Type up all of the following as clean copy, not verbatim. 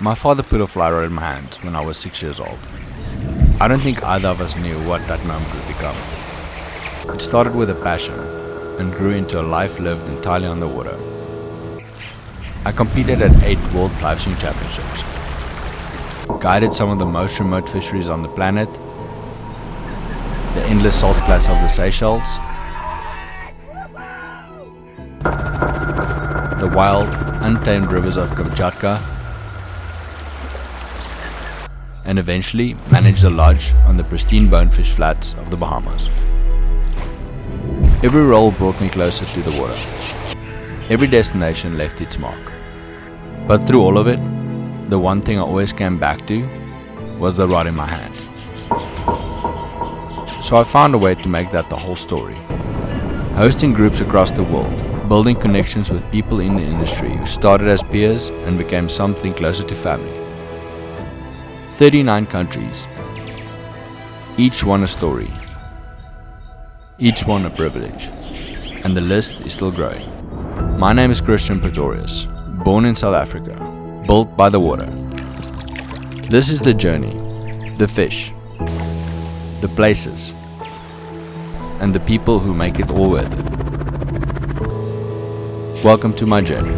My father put a fly rod in my hands when I was 6 years old. I don't think either of us knew what that moment would become. It started with a passion and grew into a life lived entirely on the water. I competed at 8 World Fly Fishing Championships, guided some of the most remote fisheries on the planet, the endless salt flats of the Seychelles, the wild, untamed rivers of Kamchatka, and eventually managed a lodge on the pristine bonefish flats of the Bahamas. Every role brought me closer to the water. Every destination left its mark. But through all of it, the one thing I always came back to was the rod in my hand. So I found a way to make that the whole story. Hosting groups across the world, building connections with people in the industry who started as peers and became something closer to family. 39 countries, each one a story, each one a privilege, and the list is still growing. My name is Christian Pretorius, born in South Africa, built by the water. This is the journey, the fish, the places, and the people who make it all worth it. Welcome to my journey.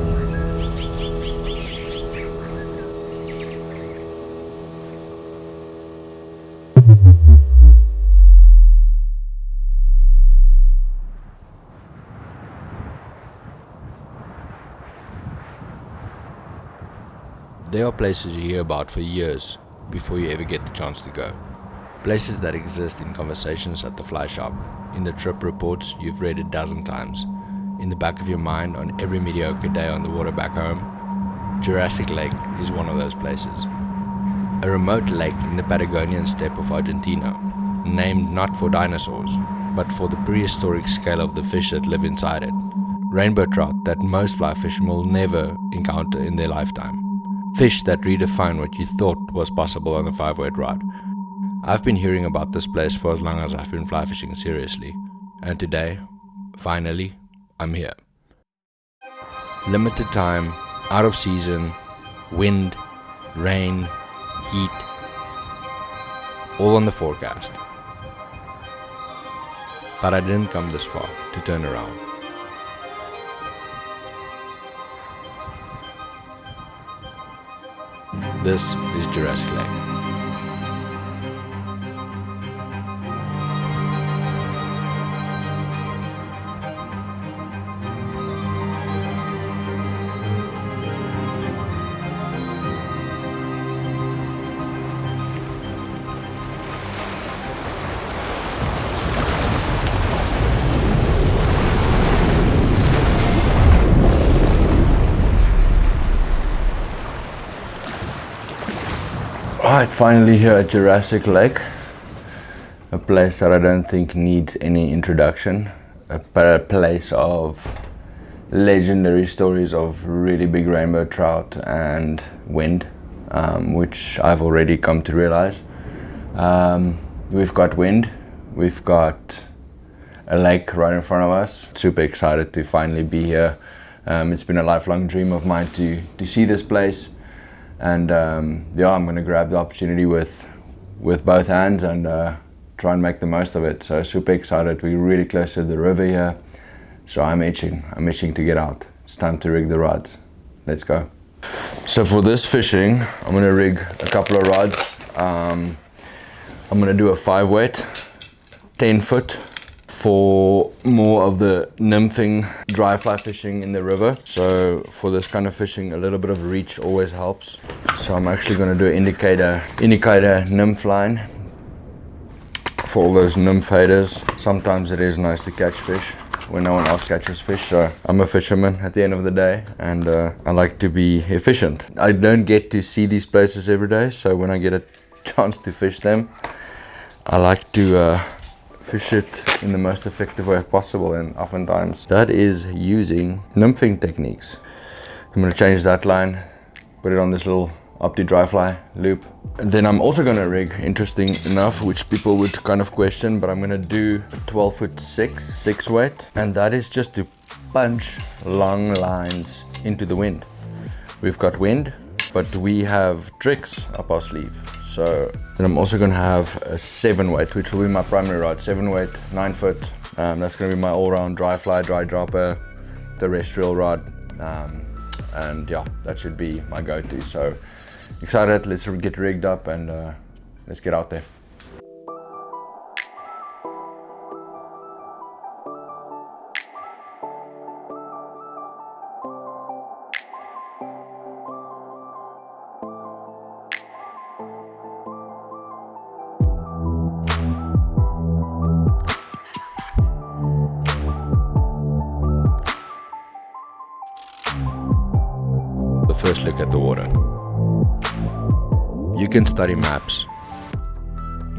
There are places you hear about for years before you ever get the chance to go. Places that exist in conversations at the fly shop, in the trip reports you've read a dozen times, in the back of your mind on every mediocre day on the water back home. Jurassic Lake is one of those places. A remote lake in the Patagonian steppe of Argentina, named not for dinosaurs, but for the prehistoric scale of the fish that live inside it. Rainbow trout that most fly fishermen will never encounter in their lifetime. Fish that redefine what you thought was possible on a 5-weight rod. I've been hearing about this place for as long as I've been fly fishing seriously, and today, finally, I'm here. Limited time, out of season, wind, rain, heat, all on the forecast. But I didn't come this far to turn around. This is Jurassic Lake. Alright, finally here at Jurassic Lake, a place that I don't think needs any introduction, but a place of legendary stories of really big rainbow trout and wind, which I've already come to realize. We've got wind, we've got a lake right in front of us. Super excited to finally be here. It's been a lifelong dream of mine to see this place. And yeah, I'm going to grab the opportunity with both hands and try and make the most of it. So super excited. We're really close to the river here, so I'm itching to get out. It's time to rig the rods. Let's go. So for this fishing, I'm going to rig a couple of rods. I'm going to do a 5-weight, 10-foot for more of the nymphing dry fly fishing in the river. So for this kind of fishing, a little bit of reach always helps. So I'm actually going to do an indicator nymph line for all those nymph haters. Sometimes it is nice to catch fish when no one else catches fish. So I'm a fisherman at the end of the day, and I like to be efficient. I don't get to see these places every day, so when I get a chance to fish them, I like to fish it in the most effective way possible, and oftentimes that is using nymphing techniques. I'm going to change that line, put it on this little Opti dry fly loop. And then I'm also going to rig, interesting enough, which people would kind of question, but I'm going to do a 12-foot 6-weight, and that is just to punch long lines into the wind. We've got wind, but we have tricks up our sleeve. So then I'm also gonna have a 7-weight, which will be my primary rod. 7-weight, 9-foot. That's gonna be my all-round dry fly, dry dropper, terrestrial rod, and yeah, that should be my go-to. So excited, let's get rigged up and let's get out there. First look at the water. You can study maps,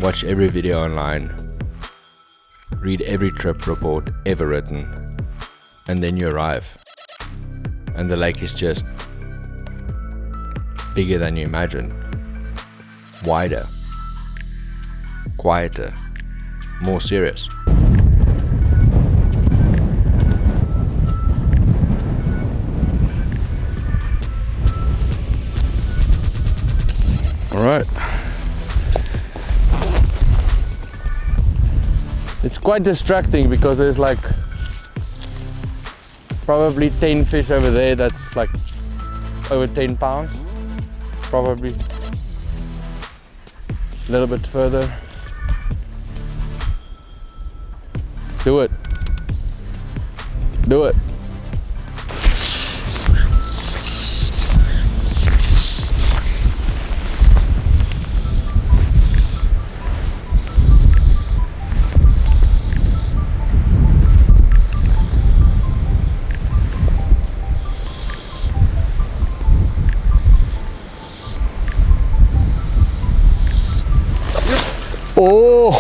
watch every video online, read every trip report ever written, and then you arrive. And the lake is just bigger than you imagined, wider, quieter, more serious. Alright, it's quite distracting because there's like probably 10 fish over there that's like over 10 pounds, probably a little bit further. Do it. Do it. Oh!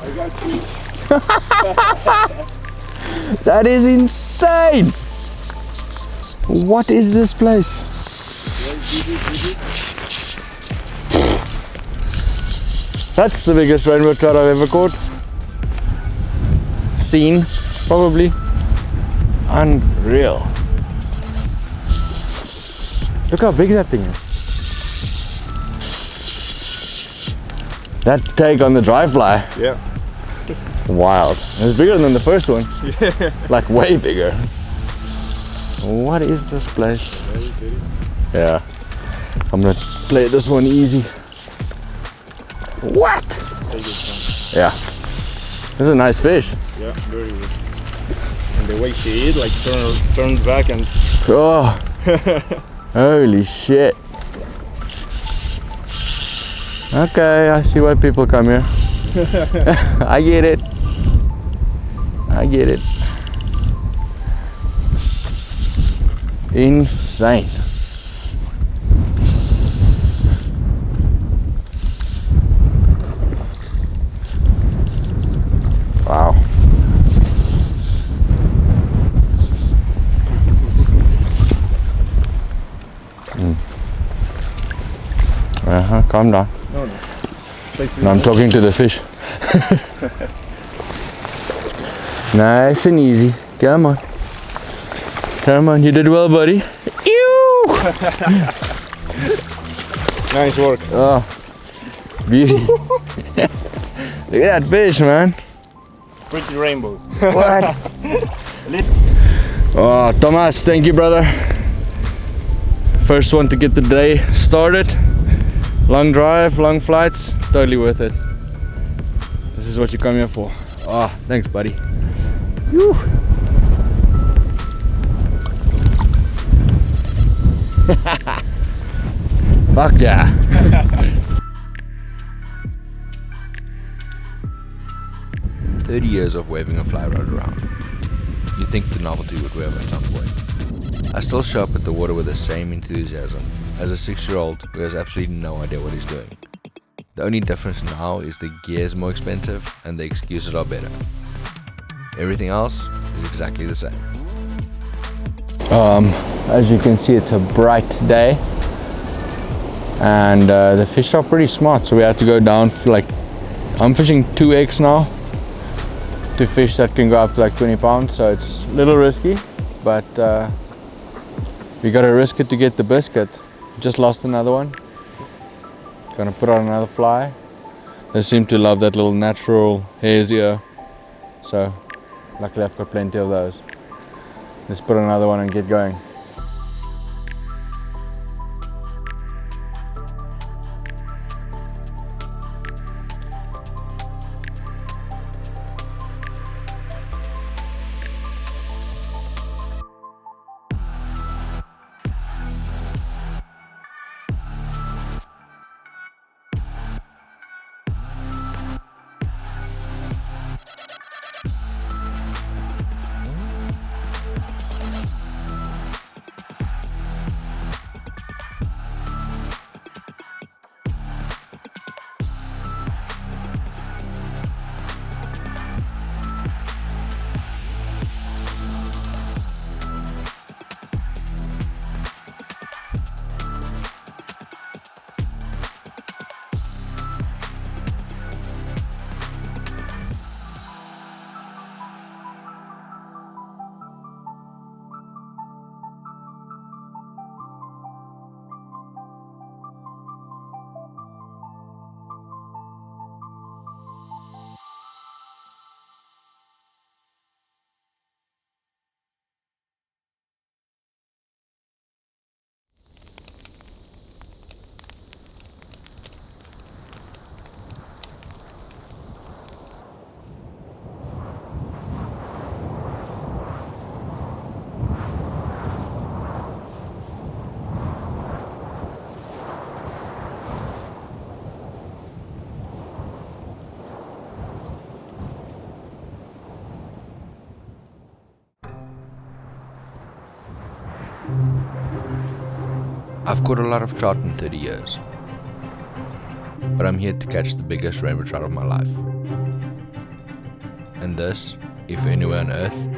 I got you. That is insane! What is this place? That's the biggest rainbow trout I've ever caught. Seen, probably. Unreal. Look how big that thing is. That take on the dry fly. Yeah. Wild. It's bigger than the first one. Yeah. Like way bigger. What is this place? Yeah. I'm gonna play this one easy. What? Yeah. This is a nice fish. Yeah, very good. And the way she eat, like turns back and Oh. Holy shit. Okay, I see why people come here. I get it. I get it. Insane. Wow. Calm down. no. No, I'm talking to the fish. Nice and easy. Come on. Come on, you did well, buddy. Ew! Nice work. Oh, beauty. Look at that fish, man. Pretty rainbow. What? Oh, Thomas, thank you, brother. First one to get the day started. Long drive, long flights, totally worth it. This is what you come here for. Oh, thanks, buddy. Whew. Fuck yeah. "30 years of waving a fly rod around. You'd think the novelty would wear off at some point. I still show up at the water with the same enthusiasm as a 6-year-old who has absolutely no idea what he's doing. The only difference now is the gear is more expensive and the excuses are better. Everything else is exactly the same." As you can see, it's a bright day and the fish are pretty smart, so we have to go down for like, I'm fishing 2x now to fish that can go up to like 20 pounds, so it's a little risky, but We gotta risk it to get the biscuit. Just lost another one. Gonna put on another fly. They seem to love that little natural hare's ear. So luckily I've got plenty of those. Let's put another one and get going. I've caught a lot of trout in 30 years, but I'm here to catch the biggest rainbow trout of my life. And this, if anywhere on earth,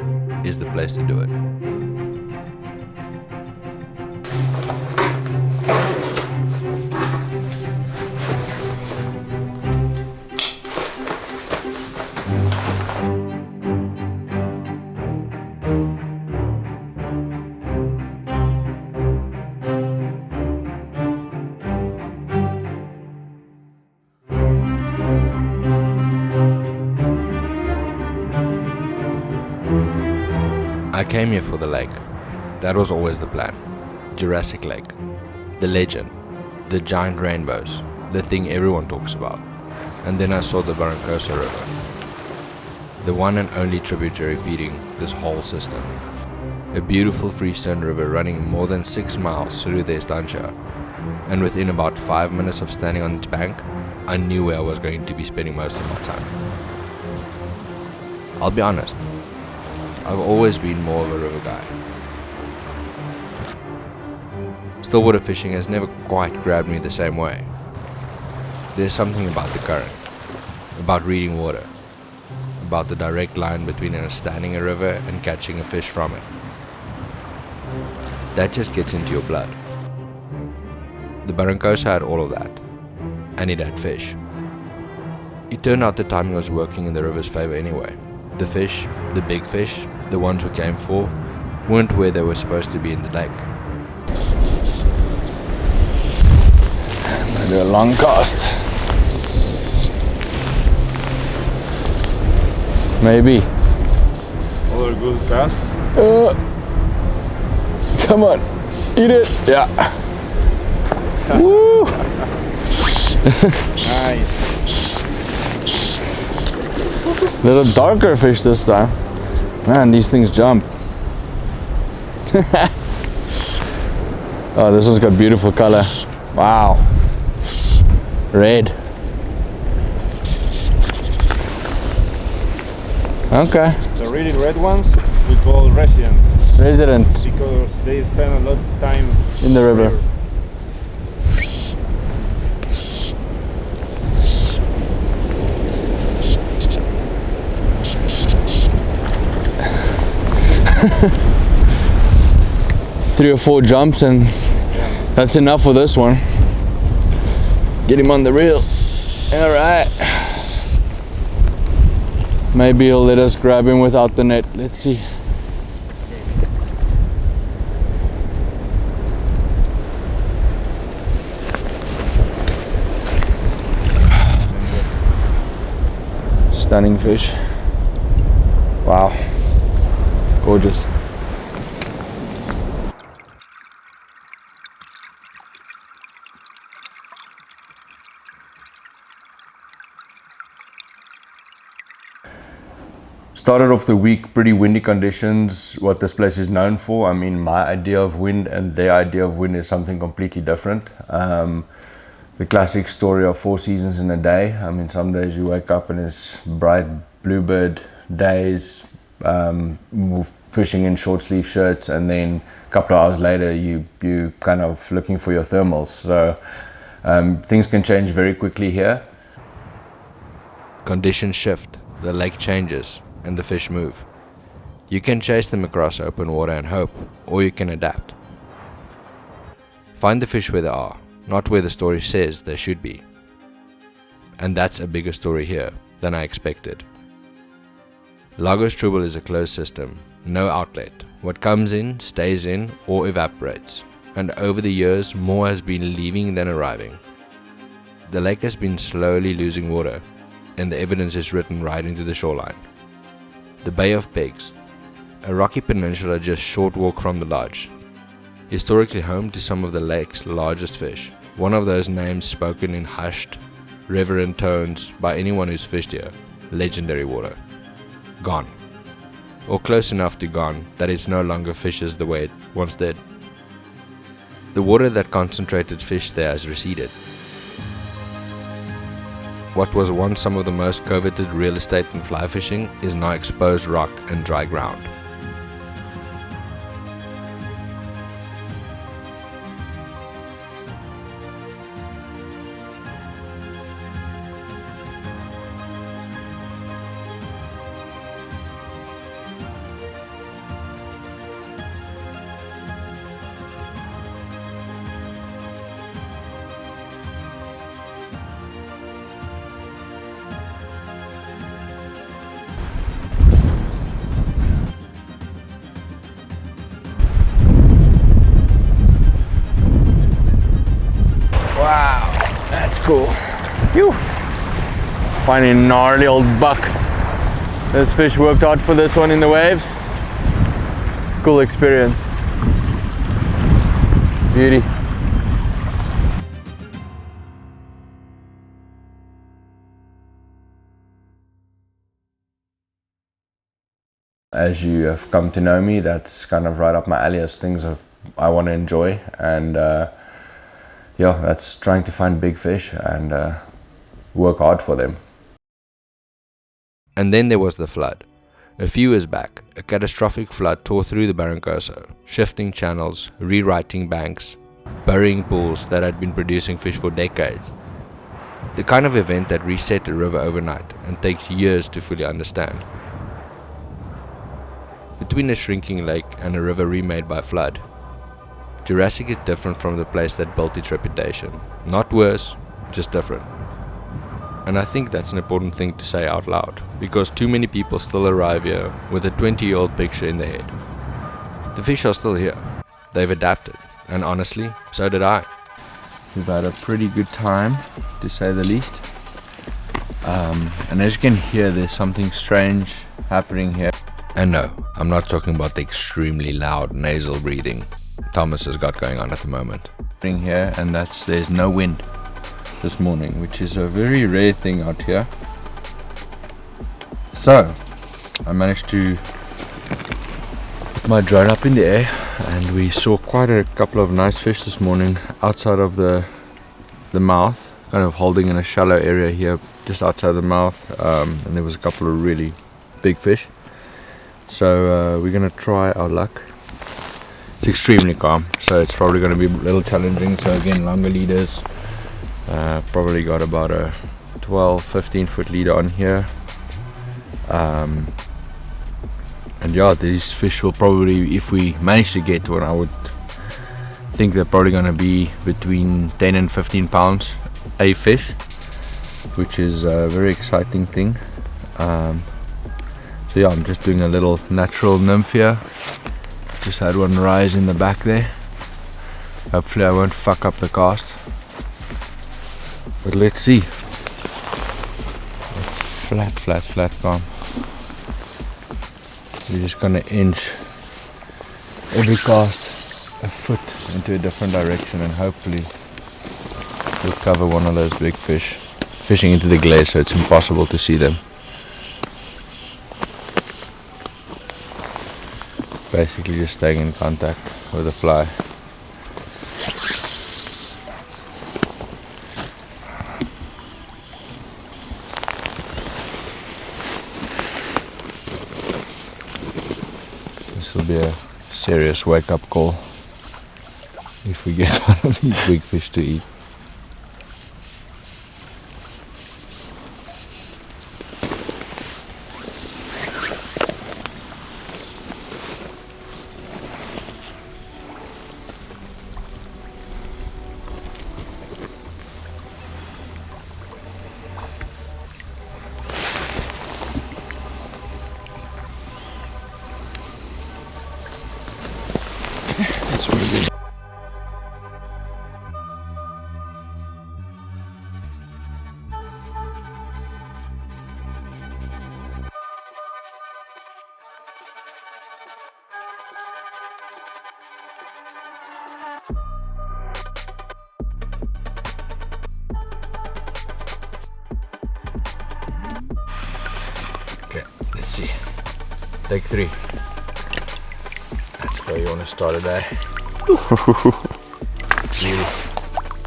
is the place to do it. I came here for the lake. That was always the plan. Jurassic Lake. The legend. The giant rainbows. The thing everyone talks about. And then I saw the Barrancoso River. The one and only tributary feeding this whole system. A beautiful freestone river running more than 6 miles through the estancia. And within about 5 minutes of standing on its bank, I knew where I was going to be spending most of my time. I'll be honest. I've always been more of a river guy. Stillwater fishing has never quite grabbed me the same way. There's something about the current, about reading water, about the direct line between understanding a river and catching a fish from it. That just gets into your blood. The Baronosa had all of that, and it had fish. It turned out the timing was working in the river's favor anyway. The fish, the big fish, the ones we came for, weren't where they were supposed to be in the lake. I'm gonna do a long cast. Maybe. Other good cast. Come on, eat it. Yeah. Woo! Nice. Little darker fish this time. Man, these things jump. Oh, this one's got beautiful color. Wow. Red. Okay. The really red ones we call residents. Resident Because they spend a lot of time in the river. Three or four jumps and that's enough for this one. Get him on the reel. Alright. Maybe he'll let us grab him without the net. Let's see. Stunning fish. Wow. Gorgeous. Started off the week, pretty windy conditions, what this place is known for. I mean, my idea of wind and their idea of wind is something completely different. The classic story of 4 seasons in a day. I mean, some days you wake up and it's bright bluebird days, fishing in short sleeve shirts, and then a couple of hours later you kind of looking for your thermals. So things can change very quickly here. Conditions shift, the lake changes, and the fish move. You can chase them across open water and hope, or you can adapt. Find the fish where they are, not where the story says they should be. And that's a bigger story here than I expected. Lago Strobel is a closed system, no outlet. What comes in stays in or evaporates, and over the years more has been leaving than arriving. The lake has been slowly losing water, and the evidence is written right into the shoreline. The Bay of Pigs, a rocky peninsula just short walk from the lodge, historically home to some of the lake's largest fish, one of those names spoken in hushed, reverent tones by anyone who's fished here, legendary water. Gone. Or close enough to gone that it no longer fishes the way it once did. The water that concentrated fish there has receded. What was once some of the most coveted real estate in fly fishing is now exposed rock and dry ground. Wow, that's cool. Phew. Finding a gnarly old buck. This fish worked hard for this one in the waves. Cool experience. Beauty. As you have come to know me, that's kind of right up my alley as things I want to enjoy, and yeah, that's trying to find big fish and work hard for them. And then there was the flood. A few years back, a catastrophic flood tore through the Barrancoso, shifting channels, rewriting banks, burying pools that had been producing fish for decades. The kind of event that reset a river overnight and takes years to fully understand. Between a shrinking lake and a river remade by flood, Jurassic is different from the place that built its reputation. Not worse, just different. And I think that's an important thing to say out loud, because too many people still arrive here with a 20-year-old picture in their head. The fish are still here. They've adapted, and honestly, so did I. We've had a pretty good time, to say the least. And as you can hear, there's something strange happening here. And no, I'm not talking about the extremely loud nasal breathing Thomas has got going on at the moment. Here, and there's no wind this morning, which is a very rare thing out here. So I managed to put my drone up in the air, and we saw quite a couple of nice fish this morning outside of the mouth, kind of holding in a shallow area here just outside the mouth, and there was a couple of really big fish. So we're gonna try our luck. It's extremely calm, so it's probably going to be a little challenging. So again, longer leaders, probably got about a 12-15 foot leader on here, and yeah, these fish will probably, if we manage to get one, I would think they're probably going to be between 10 and 15 pounds a fish, which is a very exciting thing. So yeah, I'm just doing a little natural nymph here. Just had one rise in the back there. Hopefully I won't fuck up the cast. But let's see. Let's flat calm. We're just gonna inch every cast a foot into a different direction, and hopefully we'll cover one of those big fish. Fishing into the glaze, so it's impossible to see them. Basically just staying in contact with the fly. This will be a serious wake-up call if we get one of these big fish to eat. That's really good. Okay, let's see. Take 3. That's where you want to start a day.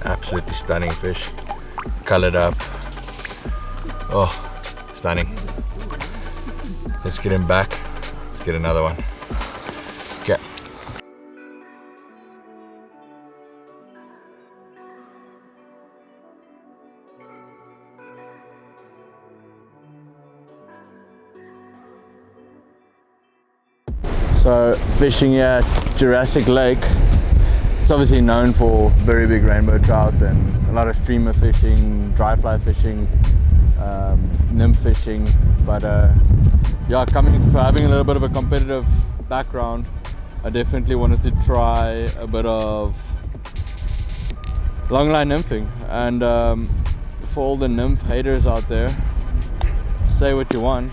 Absolutely stunning fish. Colored up. Oh, stunning. Let's get him back. Let's get another one. Okay. So fishing here at Jurassic Lake, it's obviously known for very big rainbow trout and a lot of streamer fishing, dry fly fishing, nymph fishing. But yeah, having a little bit of a competitive background, I definitely wanted to try a bit of longline nymphing. And for all the nymph haters out there, say what you want,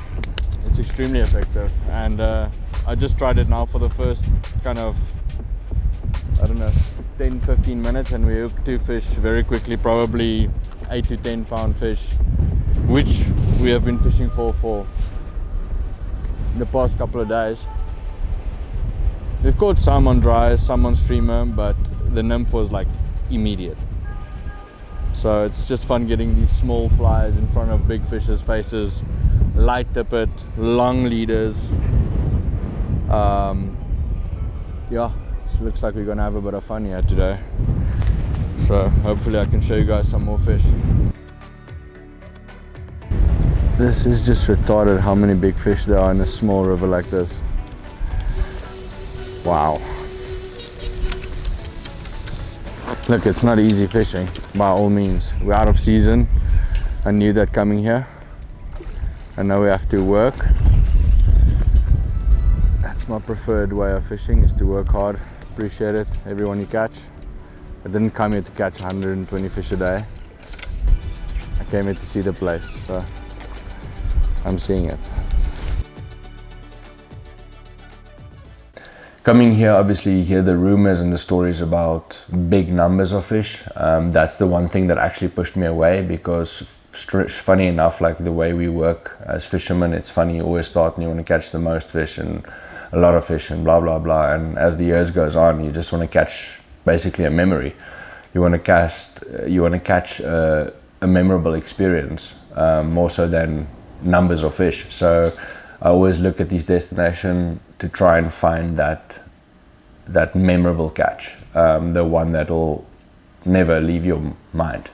it's extremely effective. And I just tried it now for the first kind of, I don't know, 10-15 minutes, and we hooked 2 fish very quickly, probably 8 to 10 pound fish, which we have been fishing for the past couple of days. We've caught some on dry, some on streamer, but the nymph was like immediate. So it's just fun getting these small flies in front of big fish's faces, light tippet, long leaders. Yeah, it looks like we're gonna have a bit of fun here today. So hopefully I can show you guys some more fish. This is just retarded how many big fish there are in a small river like this. Wow. Look, it's not easy fishing, by all means. We're out of season. I knew that coming here. I know we have to work. That's my preferred way of fishing, is to work hard. Appreciate it, everyone you catch. I didn't come here to catch 120 fish a day. I came here to see the place, so I'm seeing it. Coming here, obviously you hear the rumors and the stories about big numbers of fish. That's the one thing that actually pushed me away, because funny enough, like the way we work as fishermen, it's funny, you always start and you want to catch the most fish and a lot of fish and blah blah blah, and as the years goes on, you just want to catch basically a memory. You want to catch a memorable experience, more so than numbers of fish. So I always look at these destinations to try and find that memorable catch, the one that will never leave your mind.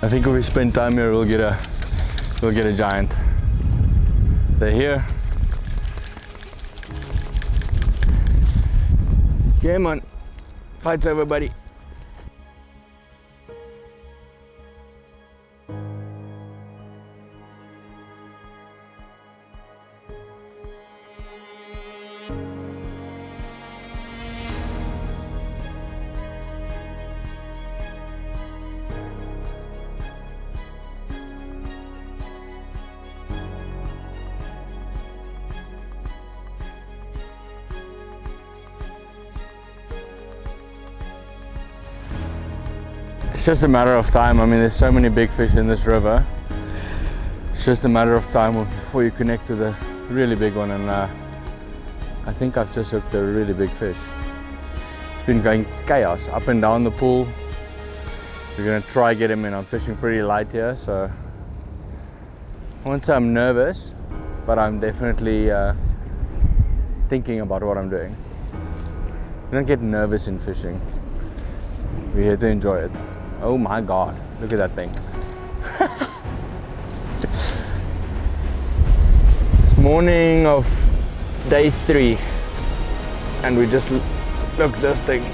I think if we spend time here, we'll get a giant. They're here. Game on. Fight's over, buddy. It's just a matter of time. I mean, there's so many big fish in this river. It's just a matter of time before you connect to the really big one, and I think I've just hooked a really big fish. It's been going chaos up and down the pool. We're gonna try get him in. I'm fishing pretty light here, so I won't say I'm nervous, but I'm definitely thinking about what I'm doing. You don't get nervous in fishing. We're here to enjoy it. Oh my God, look at that thing. It's morning of day 3 and we just look this thing.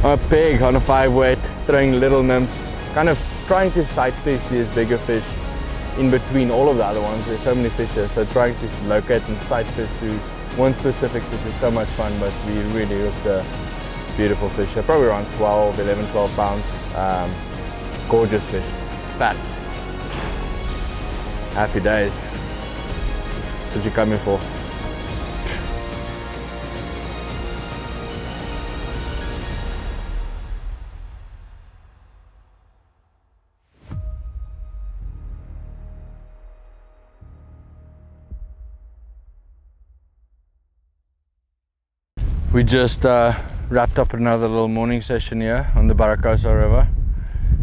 A pig on a 5 weight, throwing little nymphs, kind of trying to sight fish these bigger fish in between all of the other ones. There's so many fish here, so trying to locate and sight fish to one specific fish is so much fun, but we really hooked a beautiful fish here, probably around 11, 12 pounds. Gorgeous fish, fat. Happy days. That's what you're coming for. We just wrapped up another little morning session here on the Baronosa River.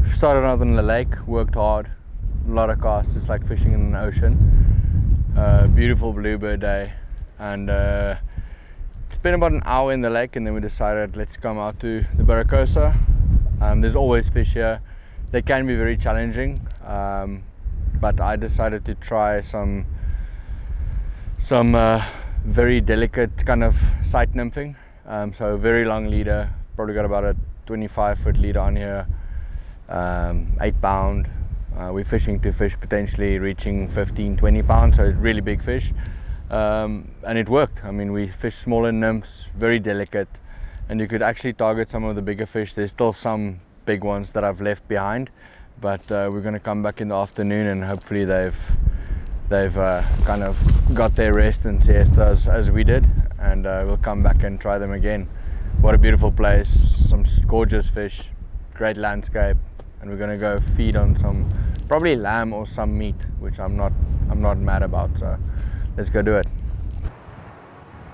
We started out on the lake, worked hard, a lot of casts. It's like fishing in an ocean. Beautiful bluebird day, and it's been about an hour in the lake, and then we decided let's come out to the Baronosa. There's always fish here. They can be very challenging, but I decided to try some very delicate kind of sight nymphing. So a very long leader, probably got about a 25-foot leader on here, 8 pound. We're fishing to fish potentially reaching 15, 20 pounds, so really big fish. And it worked. I mean, we fished smaller nymphs, very delicate, and you could actually target some of the bigger fish. There's still some big ones that I've left behind, but we're going to come back in the afternoon and hopefully they've kind of got their rest and siesta as we did, and we'll come back and try them again. What a beautiful place, some gorgeous fish, great landscape, and we're gonna go feed on some probably lamb or some meat, which I'm not mad about, so let's go do it.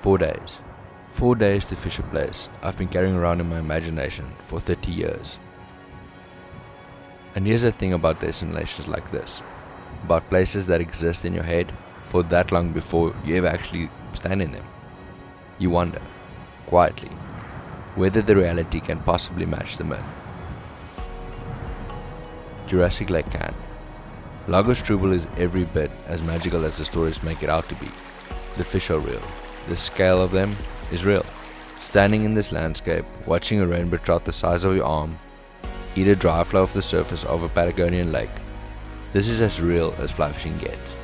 4 days. 4 days to fish a place I've been carrying around in my imagination for 30 years. And here's the thing about destinations like this, about places that exist in your head for that long before you ever actually stand in them. You wonder, quietly, whether the reality can possibly match the myth. Jurassic Lake can. Lago Strobel is every bit as magical as the stories make it out to be. The fish are real. The scale of them is real. Standing in this landscape, watching a rainbow trout the size of your arm eat a dry fly off the surface of a Patagonian lake, this is as real as fly fishing gets.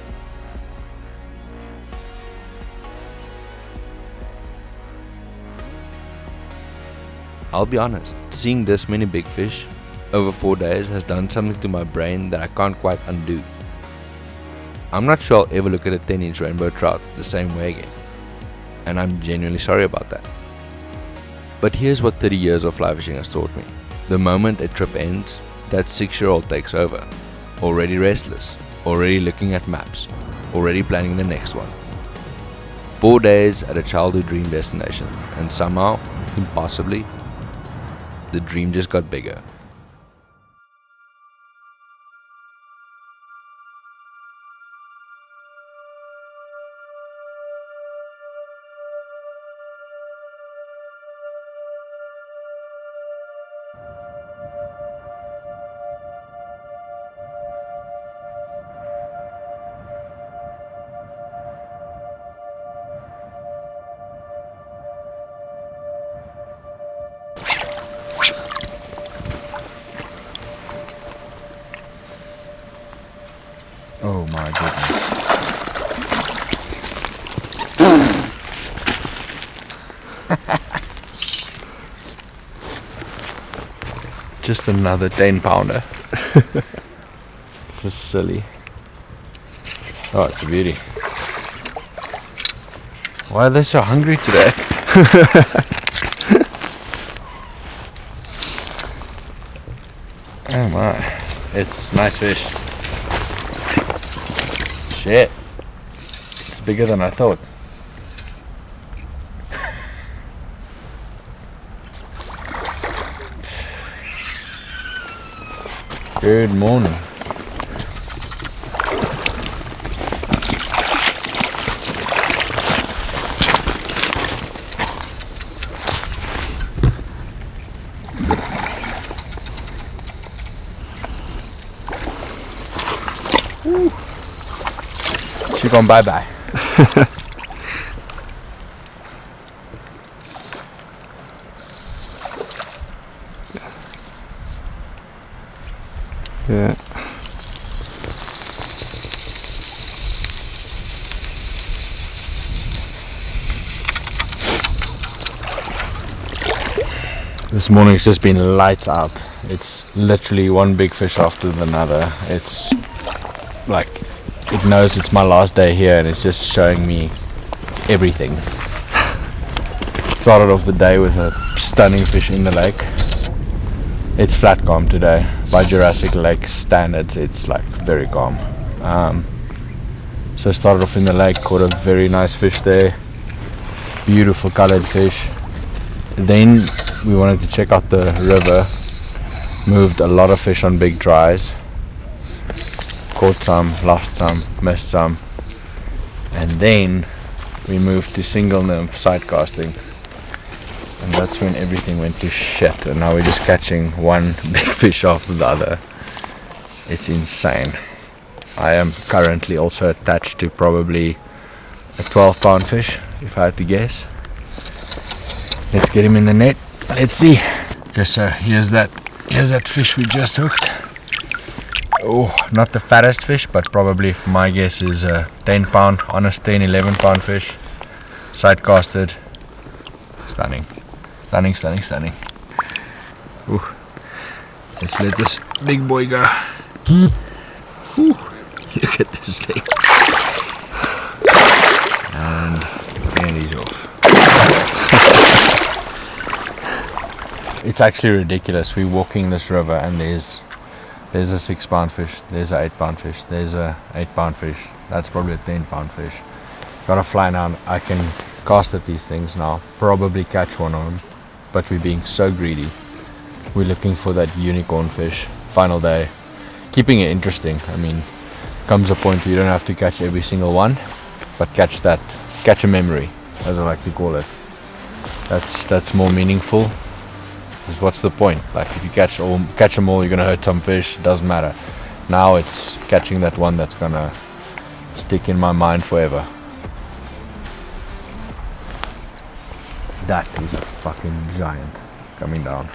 I'll be honest, seeing this many big fish over 4 days has done something to my brain that I can't quite undo. I'm not sure I'll ever look at a 10-inch rainbow trout the same way again, and I'm genuinely sorry about that. But here's what 30 years of fly fishing has taught me. The moment a trip ends, that 6-year-old takes over. Already restless, already looking at maps, already planning the next one. 4 days at a childhood dream destination, and somehow, impossibly, the dream just got bigger. Oh my goodness. Just another 10 pounder. This is silly. Oh, it's a beauty. Why are they so hungry today? Oh my, it's nice fish. Shit, it's bigger than I thought. Good morning. She gone bye-bye. Yeah. This morning's just been lights out. It's literally one big fish after another. It's like it knows it's my last day here and it's just showing me everything. Started off the day with a stunning fish in the lake. It's flat calm today. By Jurassic Lake standards, it's like very calm. So started off in the lake, caught a very nice fish there. Beautiful colored fish. Then we wanted to check out the river. Moved a lot of fish on big dries. Caught some, lost some, missed some. And then we moved to single nymph side casting. And that's when everything went to shit. And now we're just catching one big fish after the other. It's insane. I am currently also attached to probably a 12-pound fish, if I had to guess. Let's get him in the net. Let's see. Okay, so here's that fish we just hooked. Oh, not the fattest fish, but probably my guess is a 10-pound, honest 10-11-pound fish. Side casted. Stunning. Stunning. Ooh. Let's let this big boy go. Ooh. Look at this thing. And he's off. It's actually ridiculous. We're walking this river and there's a 6-pound fish, there's a 8-pound fish, there's a 8-pound fish, that's probably a 10-pound fish. Gotta fly now. I can cast at these things now, probably catch one of them, but we're being so greedy. We're looking for that unicorn fish. Final day, keeping it interesting. I mean, comes a point where you don't have to catch every single one, but catch a memory, as I like to call it. That's more meaningful. Because what's the point? Like if you catch them all, you're gonna hurt some fish. It doesn't matter. Now it's catching that one that's gonna stick in my mind forever. That is a fucking giant coming down.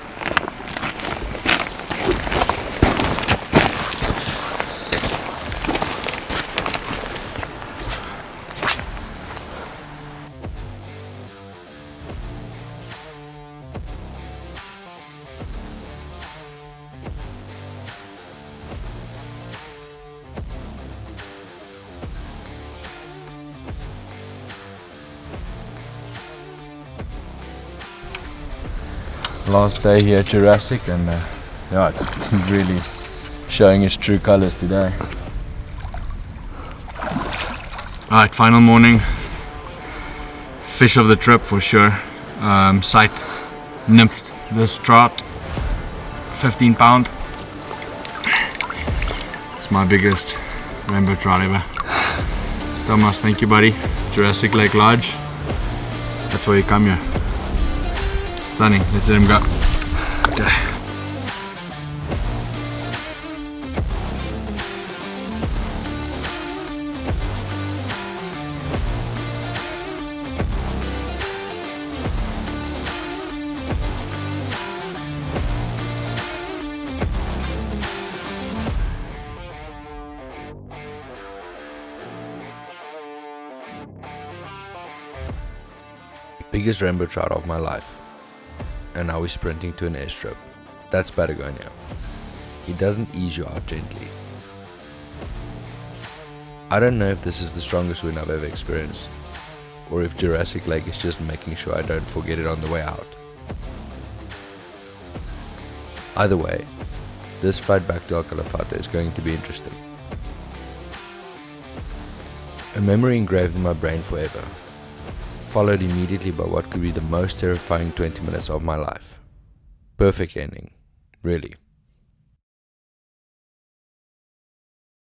Last day here at Jurassic, and yeah, it's really showing its true colors today. Alright, final morning. Fish of the trip for sure. Sight nymphed this trout, 15 pound. It's my biggest rainbow trout ever. Thomas, thank you buddy. Jurassic Lake Lodge. That's why you come here. Stunning. Let's let him go. Okay. Biggest rainbow trout of my life. And now we're sprinting to an airstrip. That's Patagonia. He doesn't ease you out gently. I don't know if this is the strongest wind I've ever experienced, or if Jurassic Lake is just making sure I don't forget it on the way out. Either way, this flight back to El Calafate is going to be interesting. A memory engraved in my brain forever, followed immediately by what could be the most terrifying 20 minutes of my life. Perfect ending, really.